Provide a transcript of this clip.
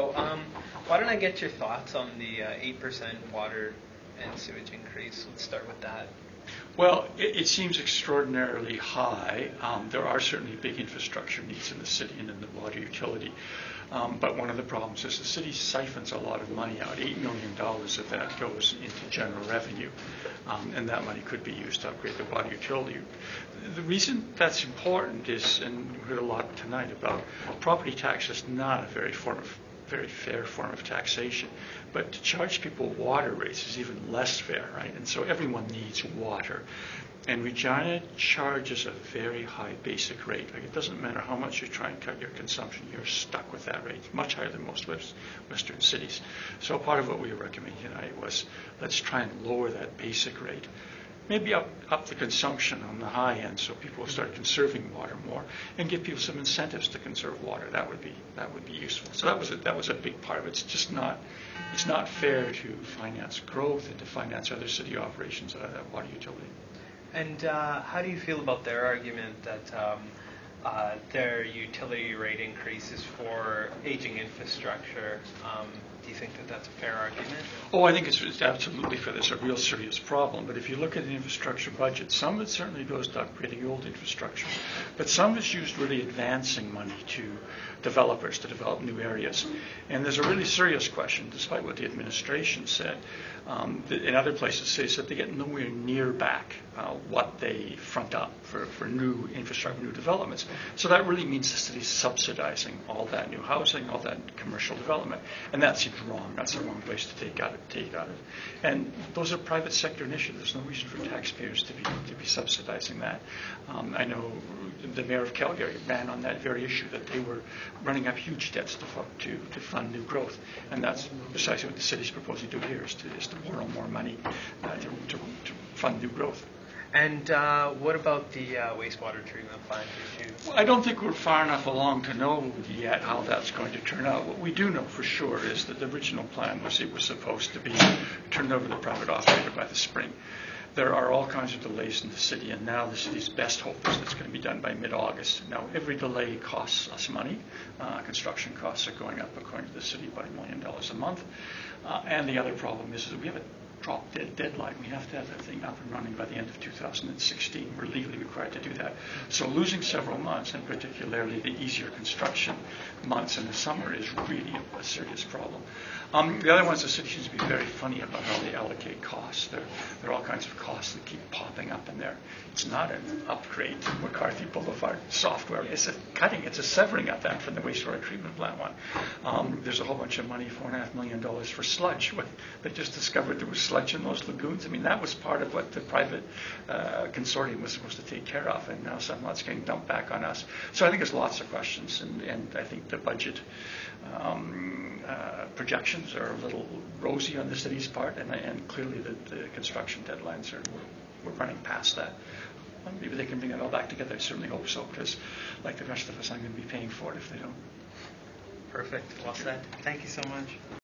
So, why don't I get your thoughts on the 8% water and sewage increase? Let's start with that. Well, it seems extraordinarily high. There are certainly big infrastructure needs in the city and in the water utility. But one of the problems is the city siphons a lot of money out. $8 million of that goes into general revenue. And that money could be used to upgrade the water utility. The reason that's important is, and we heard a lot tonight about property tax is not a very fair form of taxation. But to charge people water rates is even less fair, right? And so everyone needs water. And Regina charges a very high basic rate. Like, it doesn't matter how much you try and cut your consumption, you're stuck with that rate, much higher than most Western cities. So part of what we were recommending tonight was, let's try and lower that basic rate. Maybe up the consumption on the high end, so people will start conserving water more, and give people some incentives to conserve water. That would be useful. So that was a big part of it. It's not fair to finance growth and to finance other city operations out of that water utility. And how do you feel about their argument that their utility rate increase is for aging infrastructure? Do you think that that's a fair argument? Oh, I think it's absolutely fair. There's a real serious problem. But if you look at the infrastructure budget, some of it certainly goes to upgrading old infrastructure. But some is used really advancing money to developers to develop new areas. And there's a really serious question, despite what the administration said. In other places, they said they get nowhere near back what they front up for new infrastructure, new developments. So that really means the city's subsidizing all that new housing, all that commercial development. And that seems wrong. That's the wrong place to take out it. And those are private sector initiatives. There's no reason for taxpayers to be subsidizing that. I know the mayor of Calgary ran on that very issue, that they were running up huge debts to fund new growth. And that's precisely what the city's proposing to do here, is to borrow more money to fund new growth. And what about the wastewater treatment plant issue? Well, I don't think we're far enough along to know yet how that's going to turn out. What we do know for sure is that the original plan was it was supposed to be turned over to the private operator by the spring. There are all kinds of delays in the city, and now the city's best hope is it's going to be done by mid-August. Now, every delay costs us money. Construction costs are going up, according to the city, by $1 million a month. And the other problem is that we have a drop-dead deadline. We have to have that thing up and running by the end of 2016. We're legally required to do that. So losing several months, and particularly the easier construction months in the summer, is really a serious problem. The other ones, the city seems to be very funny about how they allocate costs. There are all kinds of costs that keep popping up in there. It's not an upgrade to McCarthy Boulevard software. It's a cutting. It's a severing of that from the wastewater treatment plant one. There's a whole bunch of money, $4.5 million for sludge. They just discovered there was sludge in those lagoons. I mean, that was part of what the private consortium was supposed to take care of, and now somehow it's getting dumped back on us. So I think there's lots of questions, and I think the budget projections are a little rosy on the city's part, and clearly the construction deadlines we're running past that. Maybe they can bring it all back together. I certainly hope so, because like the rest of us, I'm going to be paying for it if they don't. Perfect. Well said. Thank you so much.